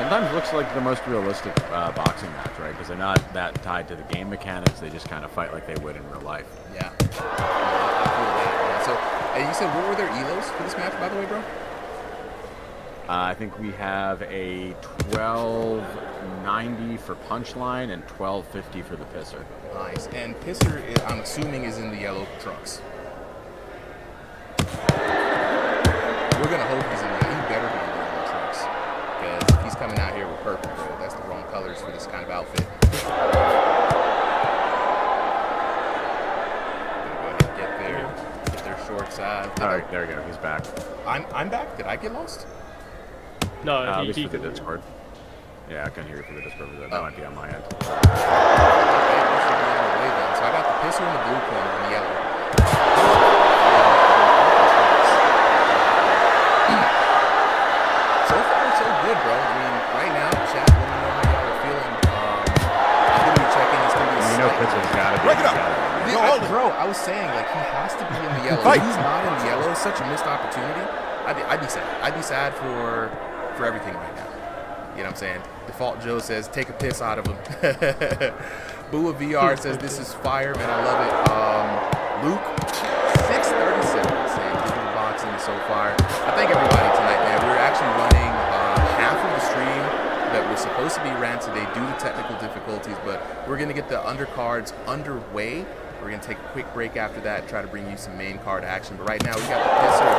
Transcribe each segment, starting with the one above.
sometimes looks like the most realistic boxing match, right? Because they're not that tied to the game mechanics. They just kind of fight like they would in real life. Yeah. I feel that, man. So, and you said what were their elos for this match, by the way, bro? I think we have a 1290 for Punchline and 1250 for the Pisser. Nice. And Pisser, I'm assuming, is in the yellow trunks. We're going to hope he's in there. He better be in the yellow trunks. Because if he's coming out here with purple, bro, that's the wrong colors for this kind of outfit. Get their short side. All right, there we go. He's back. I'm back. Did I get lost? No, at least for the Discord. Yeah, I can hear you for the Discord. That might be on my end. Okay, so I got the Pisser in the blue corner and the yellow. So far, so good, bro. I mean, right now, chat, let me know how y'all are feeling. I'm going to be checking. It's going to be a Pisser's got to be in the yellow. Bro, I was saying, like, he has to be in the yellow. If he's not in the yellow, it's such a missed opportunity. I'd be sad. I'd be sad for everything right now. You know what I'm saying? Default Joe says, take a piss out of him. Bua VR says, this is fire, man. I love it. Luke, 637 saying, digital boxing is so fire. I thank everybody tonight, man. We're actually running half of the stream that was supposed to be ran today due to technical difficulties, but we're going to get the undercards underway. We're going to take a quick break after that and try to bring you some main card action. But right now, we got the Pisser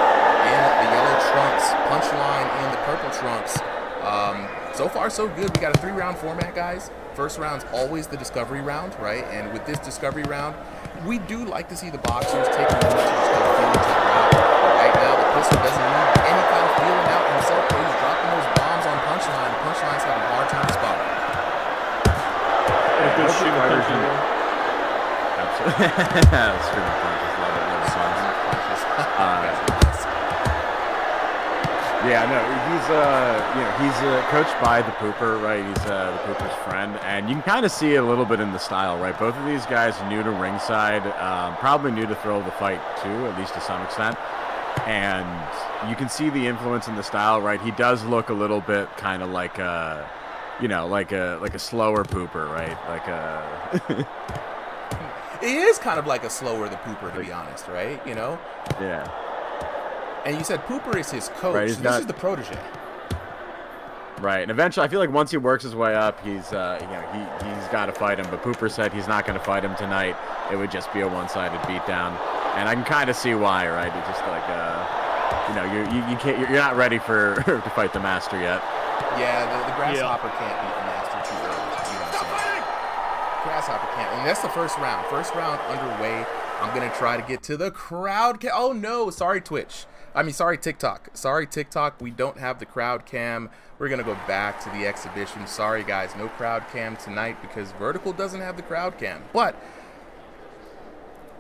in the yellow trunks, Punchline in the purple trunks. So far, so good. We got a 3-round format, guys. First round's always the discovery round, right? And with this discovery round, we do like to see the boxers take a moment to just kind of feel each other out. But right now, the Pisser doesn't need any kind of feeling out himself. He's dropping those bombs on Punchline. Punchline's having a hard time spotting. Good shooting punches. Absolutely. Streaming punches. Love it. Love the songs. Yeah, no, he's coached by the Pooper, right? He's the Pooper's friend, and you can kind of see it a little bit in the style, right? Both of these guys are new to ringside, probably new to Thrill the Fight too, at least to some extent. And you can see the influence in the style, right? He does look a little bit kind of like a, like a slower Pooper, right? Like a. It is kind of like a slower the Pooper, to be honest, right? You know? Yeah. And you said Pooper is his coach. Right, So this is the protege. Right, and eventually, I feel like once he works his way up, he's got to fight him. But Pooper said he's not going to fight him tonight. It would just be a one-sided beatdown, and I can kind of see why, right? It's just like, you're not ready to fight the master yet. Yeah, the grasshopper can't beat the master too early. You know what I'm saying? Grasshopper can't, and that's the first round. First round underway. I'm gonna try to get to the crowd cam. Oh no, sorry sorry TikTok. Sorry TikTok, we don't have the crowd cam. We're gonna go back to the exhibition. Sorry guys, no crowd cam tonight because Vertical doesn't have the crowd cam. But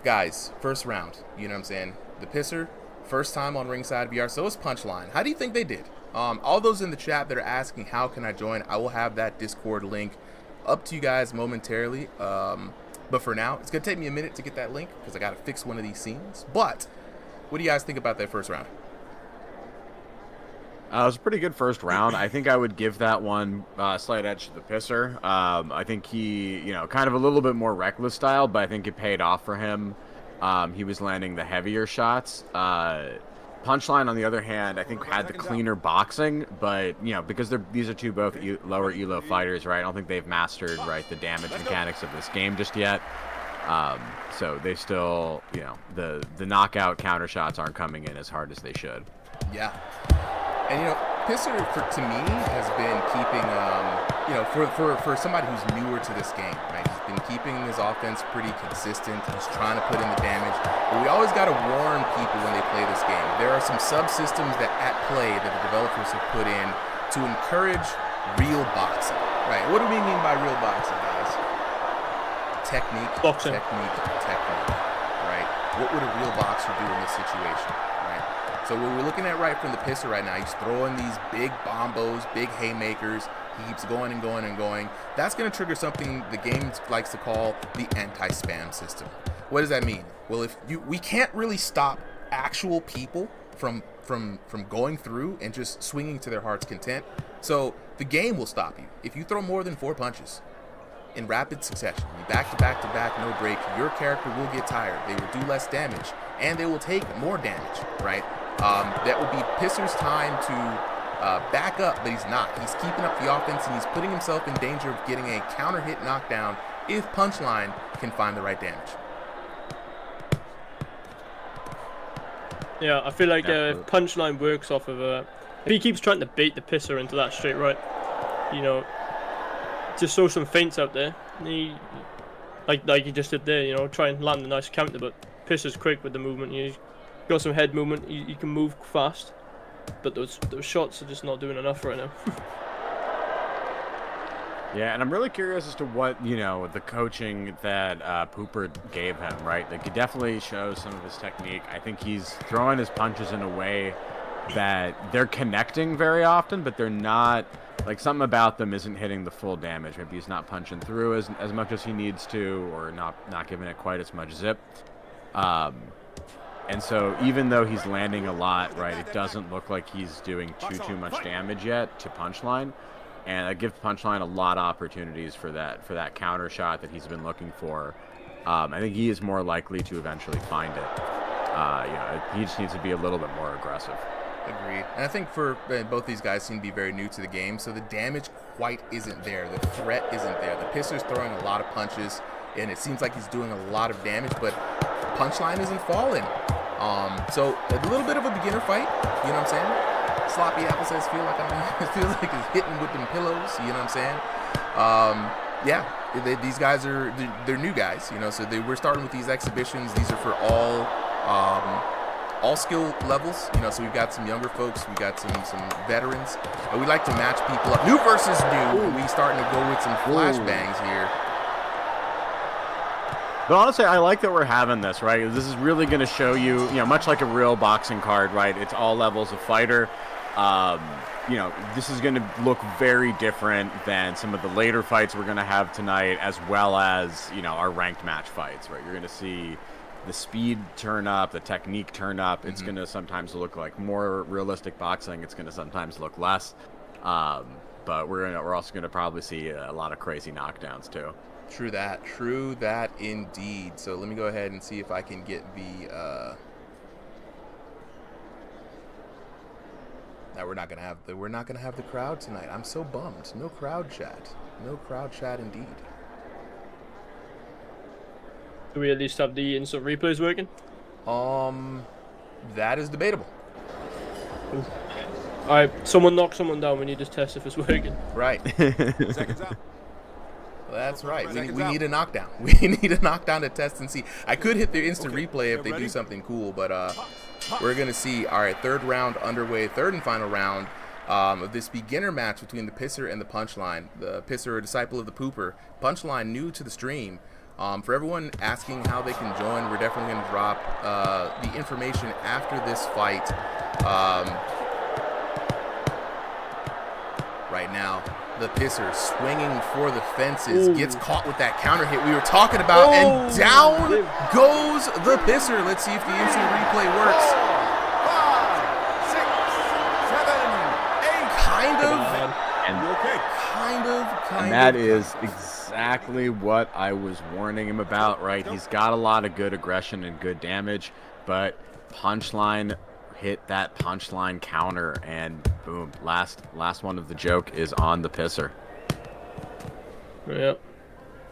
guys, first round, you know what I'm saying? The Pisser, first time on RIngsideVR, so is Punchline. How do you think they did? All those in the chat that are asking how can I join, I will have that Discord link up to you guys momentarily. But for now, it's going to take me a minute to get that link because I got to fix one of these scenes. But what do you guys think about that first round? It was a pretty good first round. I think I would give that one slight edge to the Pisser. I think he, kind of a little bit more reckless style, but I think it paid off for him. He was landing the heavier shots. Punchline, on the other hand, I think had the cleaner boxing, but because these are both lower elo fighters, right? I don't think they've mastered the damage mechanics of this game just yet. So they still, the knockout counter shots aren't coming in as hard as they should. Yeah, and Pisser to me has been keeping, for somebody who's newer to this game, right? He's been keeping his offense pretty consistent. He's trying to put in the damage, but we always got to warn people when they play this game. There are some subsystems at play that the developers have put in to encourage real boxing, right? What do we mean by real boxing, guys? Technique, boxing. Technique, right? What would a real boxer do in this situation, right? So what we're looking at right from the Pisser right now, he's throwing these big bombos, big haymakers. He keeps going and going and going. That's going to trigger something the game likes to call the anti-spam system. What does that mean? Well, we can't really stop actual people from going through and just swinging to their heart's content. So the game will stop you if you throw more than 4 punches in rapid succession, back to back to back, no break. Your character will get tired. They will do less damage, and they will take more damage. Right? That would be Pisser's time to back up, but he's not. He's keeping up the offense, and he's putting himself in danger of getting a counter hit knockdown if Punchline can find the right damage. Yeah, I feel like if Punchline works off of if he keeps trying to bait the Pisser into that straight right, you know, just throw some feints out there. He, like he just did there, you know, try and land a nice counter, but Pisser's quick with the movement. He's got some head movement. He can move fast, but those shots are just not doing enough right now. Yeah, and I'm really curious as to what, you know, the coaching that Pooper gave him, right? Like, he definitely shows some of his technique. I think he's throwing his punches in a way that they're connecting very often, but they're not, like, something about them isn't hitting the full damage. Maybe he's not punching through as much as he needs to, or not giving it quite as much zip. And so even though he's landing a lot, right, it doesn't look like he's doing too much damage yet to Punchline. And that gives Punchline a lot of opportunities for that counter shot that he's been looking for. I think he is more likely to eventually find it. You know, he just needs to be a little bit more aggressive. Agreed. And I think for both these guys seem to be very new to the game, so the damage quite isn't there. The threat isn't there. The Pisser's throwing a lot of punches, and it seems like he's doing a lot of damage, but Punchline isn't falling. So a little bit of a beginner fight, you know what I'm saying? Sloppy Apple says, it feels like it's hitting with them pillows, you know what I'm saying? Yeah, these guys they're new guys, you know, so we're starting with these exhibitions. These are for all skill levels, you know, so we've got some younger folks, we've got some veterans, and we like to match people up. New versus new, we starting to go with some flashbangs here. But honestly, I like that we're having this, right? This is really going to show you, you know, much like a real boxing card, right? It's all levels of fighter. You know, this is going to look very different than some of the later fights we're going to have tonight, as well as, you know, our ranked match fights, right? You're going to see the speed turn up, the technique turn up. It's going to sometimes look like more realistic boxing. It's going to sometimes look less. But we're also going to probably see a lot of crazy knockdowns too. True that indeed. So let me go ahead and see if I can get the Now we're not gonna have the crowd tonight. I'm so bummed. No crowd chat. No crowd chat indeed. Do we at least have the instant replays working? That is debatable. Alright, someone knock someone down. We need to test if it's working. Right. Seconds out. That's right. We need a knockdown. We need a knockdown to test and see. I could hit the instant replay if they do something cool, but we're going to see. All right, third round underway, third and final round of this beginner match between the Pisser and the Punchline. The Pisser, a disciple of the Pooper. Punchline, new to the stream. For everyone asking how they can join, we're definitely going to drop the information after this fight. Right now, the Pisser swinging for the fences, gets caught with that counter hit we were talking about, and down goes the Pisser. Let's see if the instant replay works. 5, 6, 7, 8. And that is exactly what I was warning him about, right? He's got a lot of good aggression and good damage, but Punchline hit that Punchline counter, and boom, last one of the joke is on the Pisser. Yeah,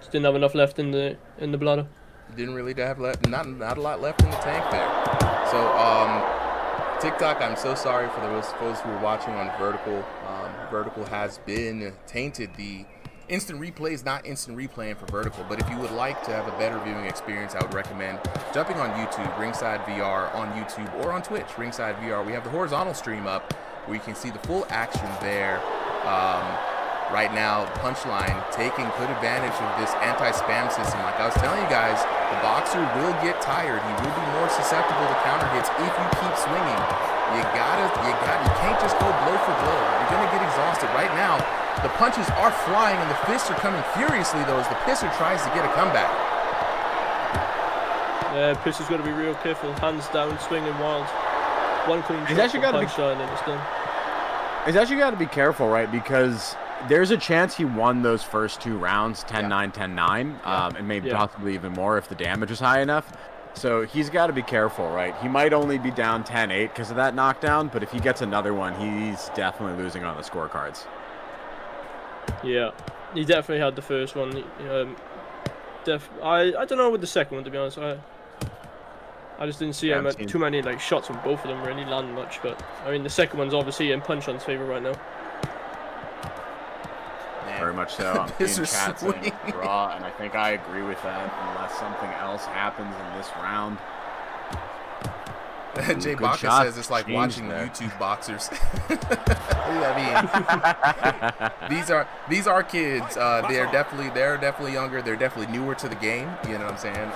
just didn't have enough left in the bladder. Didn't really have left, not a lot left in the tank there. So TikTok, I'm so sorry for those folks who are watching on Vertical. Vertical has been tainted. The instant replay is not instant replaying for Vertical, but if you would like to have a better viewing experience, I would recommend jumping on YouTube, RIngsideVR on YouTube, or on Twitch, RIngsideVR. We have the horizontal stream up where you can see the full action there. Right now, Punchline taking good advantage of this anti-spam system. Like I was telling you guys, the boxer will get tired. He will be more susceptible to counter hits if you keep swinging. You can't just go blow for blow. You're gonna get exhausted. Right now, the punches are flying and the fists are coming furiously though as the Pisser tries to get a comeback. Yeah, Pisser's got to be real careful. Hands down, swinging wild. One clean He's shot actually from gotta be- Punchline and it's done. He's actually got to be careful, right? Because there's a chance he won those first 2 rounds 10-9, 10-9, and maybe possibly even more if the damage was high enough. So he's got to be careful, right? He might only be down 10-8 because of that knockdown, but if he gets another one, he's definitely losing on the scorecards. Yeah, he definitely had the first one. I don't know with the second one, to be honest. I just didn't see him at too many like shots from both of them really land much. But I mean, the second one's obviously in Punchline's favor right now. Very much so. I'm seeing chat saying draw, and I think I agree with that unless something else happens in this round. Jay Baca says it's like watching YouTube boxers. I mean, these are kids. They're definitely younger. They're definitely newer to the game. You know what I'm saying?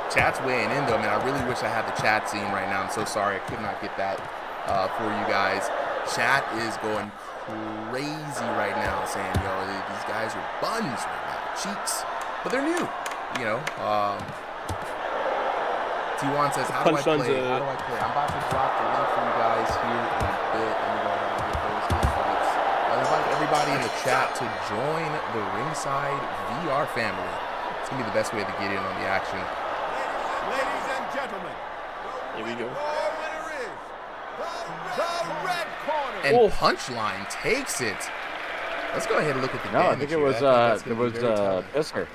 Chat's weighing in though, man. I really wish I had the chat scene right now. I'm so sorry I could not get that for you guys. Chat is going crazy right now, saying, yo, these guys are buns right now, cheeks, but they're new. You know. T1 says, how do I play? How do I play? I'm about to drop the link for you guys here in a bit. I'm going to get those invites. I invite everybody in the chat to join the Ringside VR family. It's going to be the best way to get in on the action. Ladies and gentlemen, here we go. And Punchline takes it. Let's go ahead and look at the damage. I think it was Pisser.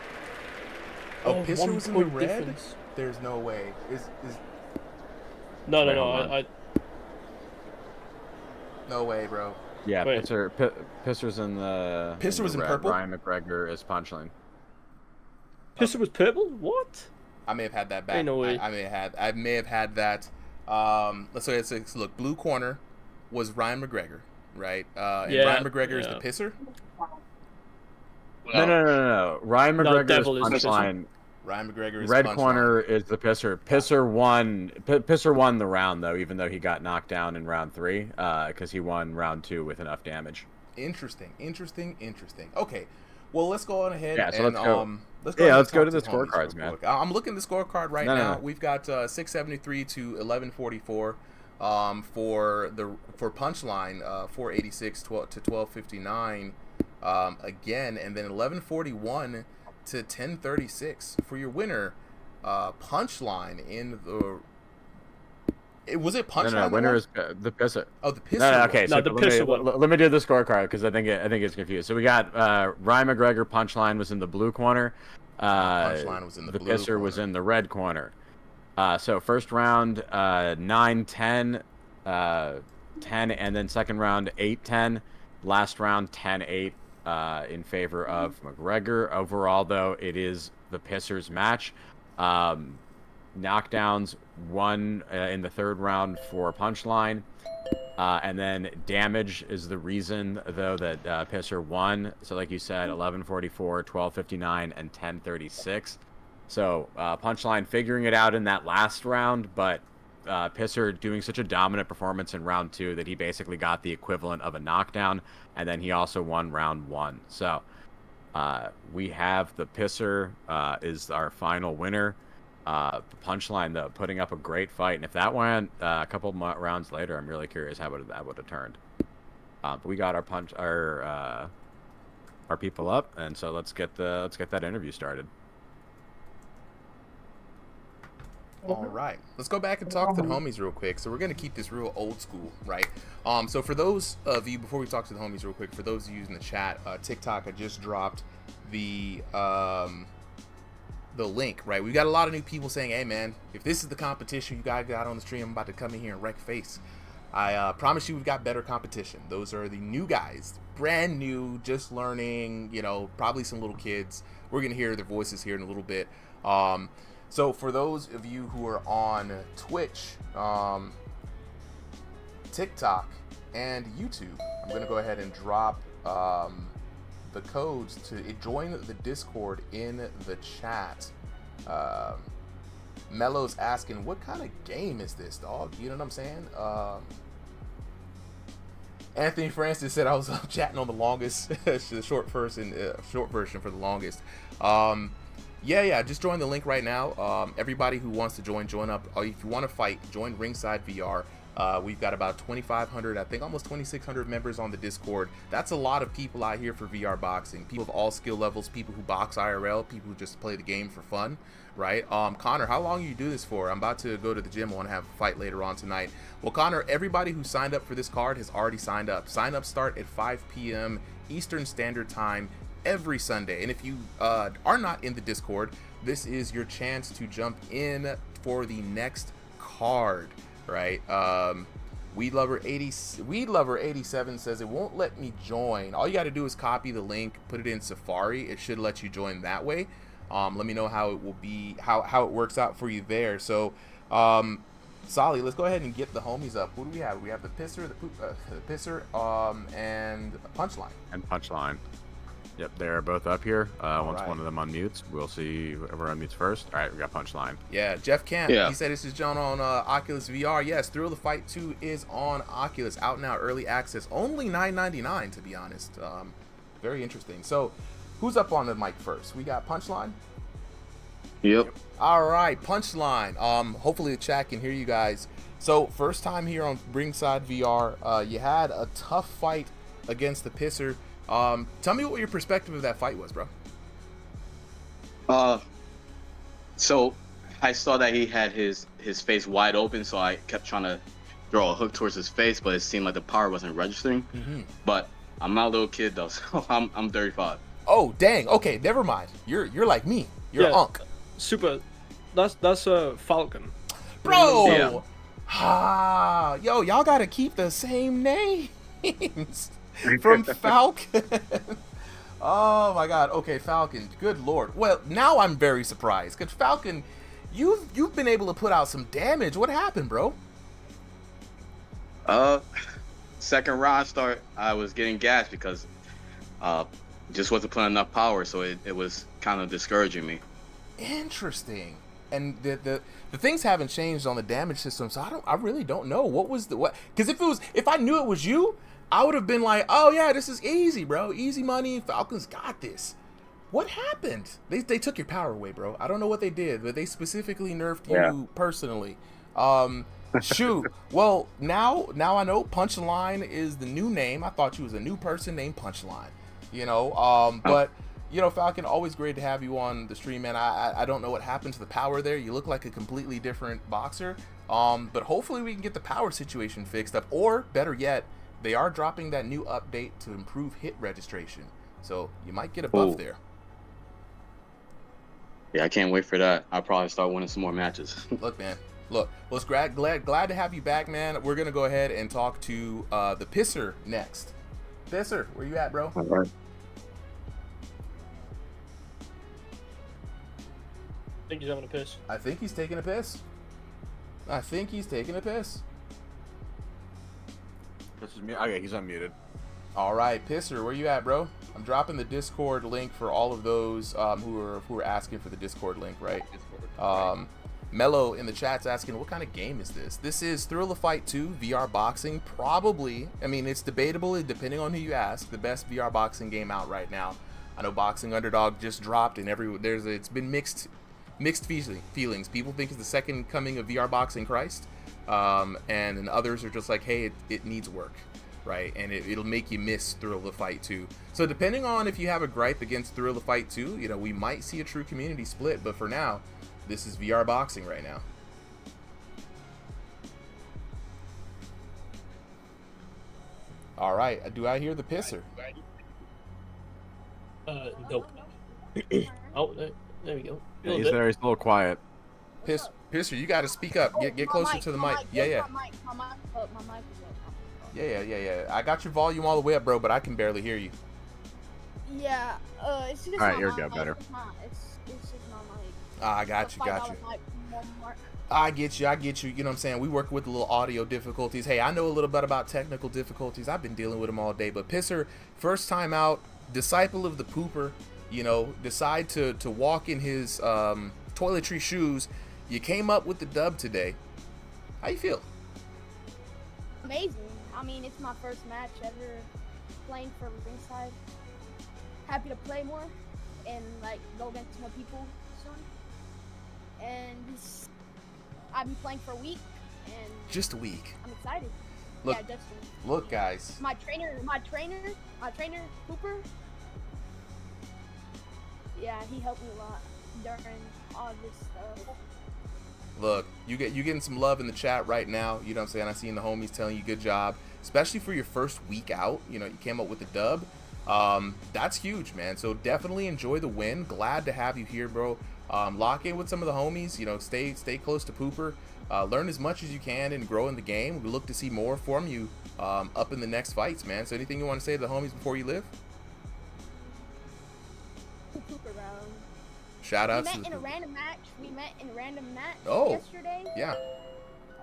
Oh, Pisser was in the red? Difference. There's no way. No. No way, bro. Yeah, Pisser's in the. Pisser was in red. purple? Ryan McGregor is Punchline. Pisser was purple? What? I may have had that back. Ain't no way. I may have had that. Let's look. Blue corner was Ryan McGregor, right? And Ryan McGregor is the Pisser. No. Ryan McGregor is Punchline. Ryan McGregor is red Punchline. corner is the Pisser. Pisser won the round though, even though he got knocked down in round 3, because he won round 2 with enough damage. Interesting. Okay, well let's go on ahead. Yeah, so and, let's go to the scorecards, man. I'm looking at the scorecard right now. We've got 673 to 1144 for Punchline, 486 to 1259 again, and then 1141 to 1036 for your winner. Punchline in the. Was it Punchline? No, winner is the Pisser. Oh, the Pisser. No, okay. So the Pisser one. Let me do the scorecard because I think it's confused. So we got Ryan McGregor. Punchline was in the blue corner. Punchline was in the blue Pisser corner. was in the red corner. So first round 9-10, 10, and then second round 8-10. Last round 10-8 in favor of McGregor. Overall, though, it is the Pisser's match. Knockdowns, 1 in the third round for Punchline. And then damage is the reason, though, that Pisser won. So like you said, 1144, 1259, and 1036. So Punchline figuring it out in that last round, but Pisser doing such a dominant performance in round 2 that he basically got the equivalent of a knockdown, and then he also won round 1. So we have the Pisser is our final winner. Punchline, though, putting up a great fight, and if that went a couple rounds later, I'm really curious how that would have turned. But we got our people up, and so let's get that interview started. All right, let's go back and talk to the homies real quick. So we're gonna keep this real old school, right? So for those of you, before we talk to the homies real quick, for those of you in the chat, TikTok, I just dropped the link, right? We got a lot of new people saying, hey man, if this is the competition you guys got on the stream, I'm about to come in here and wreck face. I promise you we've got better competition. Those are the new guys, brand new, just learning, you know, probably some little kids. We're gonna hear their voices here in a little bit. So for those of you who are on Twitch, TikTok, and YouTube, I'm gonna go ahead and drop the codes to join the Discord in the chat. Mello's asking, what kind of game is this, dog? You know what I'm saying? Anthony Francis said I was chatting on the longest, the short version for the longest. Yeah, just join the link right now. Everybody who wants to join up. If you want to fight, join RingsideVR. We've got about 2,500, I think almost 2,600 members on the Discord. That's a lot of people out here for VR boxing. People of all skill levels, people who box IRL, people who just play the game for fun, right? Connor, how long you do this for? I'm about to go to the gym. I want to have a fight later on tonight. Well, Connor, everybody who signed up for this card has already signed up. Sign-ups start at 5 p.m. Eastern Standard Time every Sunday. And if you are not in the Discord, this is your chance to jump in for the next card, right? Weed Lover 87 says it won't let me join. All you got to do is copy the link, put it in Safari. It should let you join that way. Let me know how it will be, how it works out for you there. So, Solly, let's go ahead and get the homies up. Who do we have? We have the Pisser, the Pisser, and Punchline. And Punchline. Yep, they're both up here. Once right. one of them unmutes, we'll see whoever unmutes first. All right, we got Punchline. Yeah, Jeff Camp. Yeah. He said this is John on Oculus VR. Yes, Thrill the Fight 2 is on Oculus, out now, early access, only $9.99 to be honest. Very interesting. So, who's up on the mic first? We got Punchline. Yep. All right, Punchline. Hopefully the chat can hear you guys. So, first time here on Ringside VR. You had a tough fight against the Pisser. Tell me what your perspective of that fight was, bro. So I saw that he had his face wide open, so I kept trying to throw a hook towards his face, but it seemed like the power wasn't registering. But I'm not a little kid though, so I'm 35. Oh, dang. Okay, never mind. You're like me. You're Yeah. Unk. Super. That's Falcon. Bro. Yeah. Ah, yo, y'all gotta keep the same names from Falcon. Oh my God. Okay, Falcon. Good Lord. Well, now I'm very surprised because Falcon, you've been able to put out some damage. What happened, bro? Second round start, I was getting gassed because just wasn't putting enough power, so it was kind of discouraging me. Interesting. And the things haven't changed on the damage system, so I really don't know what. Because if I knew it was you, I would have been like, oh yeah, this is easy, bro, easy money. Falcons got this. What happened? They took your power away, bro. I don't know what they did, but they specifically nerfed you personally. Shoot. Well, now I know Punchline is the new name. I thought you was a new person named Punchline. You know, but. You know, Falcon, always great to have you on the stream, man. I don't know what happened to the power there. You look like a completely different boxer. But hopefully we can get the power situation fixed up. Or, better yet, they are dropping that new update to improve hit registration. So, you might get a buff there. Yeah, I can't wait for that. I'll probably start winning some more matches. Look, man. Look, well, it's glad to have you back, man. We're going to go ahead and talk to the Pisser next. Pisser, where you at, bro? All right. I think he's having a piss. I think he's taking a piss. This is me. Okay, he's unmuted. All right, Pisser, where you at, bro? I'm dropping the Discord link for all of those who are asking for the Discord link, right? Mello in the chat's asking, what kind of game is this? This is Thrill the Fight 2 VR boxing. Probably, I mean, it's debatable depending on who you ask, the best VR boxing game out right now. I know Boxing Underdog just dropped, and it's been mixed feelings. People think it's the second coming of VR boxing Christ, and then others are just like, hey, it needs work, right? And it'll make you miss Thrill the Fight 2. So depending on if you have a gripe against Thrill the Fight 2, you know, we might see a true community split, but for now, this is VR boxing right now. All right, do I hear the Pisser? Nope. Oh, there we go. Yeah, he's there. He's a little quiet. Pisser, you got to speak up. Get closer to the mic. Yeah. My mic is up. Yeah. I got your volume all the way up, bro, but I can barely hear you. Yeah, it's just All right, not here my we go, mic. better. It's just not my mic. I got you. I get you. You know what I'm saying? We work with a little audio difficulties. Hey, I know a little bit about technical difficulties. I've been dealing with them all day. But Pisser, first time out, disciple of the pooper, you know, decide to walk in his toiletry shoes. You came up with the dub today. How you feel? Amazing. I mean, it's my first match ever playing for Ringside. Happy to play more and like go against more people soon. And I've been playing for a week, and Just a week. I'm excited. Look, Yeah, just a week. look, guys. My trainer, Cooper. Yeah, he helped me a lot during all this stuff. Look, you getting some love in the chat right now. You know what I'm saying? I seen the homies telling you good job, especially for your first week out. You know, you came up with a dub. That's huge, man. So definitely enjoy the win. Glad to have you here, bro. Lock in with some of the homies. You know, stay close to Pooper. Learn as much as you can and grow in the game. We look to see more from you up in the next fights, man. So anything you want to say to the homies before you leave? Cooper, bro. Shout We outs met to the in a Pooper. random match. Oh. Yesterday. Yeah.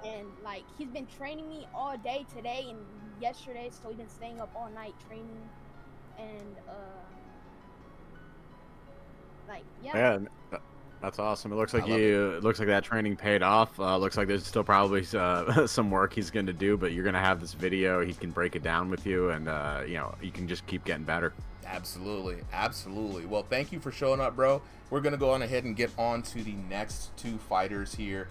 And like he's been training me all day today and yesterday, so we've been staying up all night training. And like Yeah, that's awesome. It looks like it looks like that training paid off. Looks like there's still probably some work he's going to do, but you're going to have this video. He can break it down with you, and you know, you can just keep getting better. Absolutely, absolutely. Well, thank you for showing up, bro. We're gonna go on ahead and get on to the next two fighters here.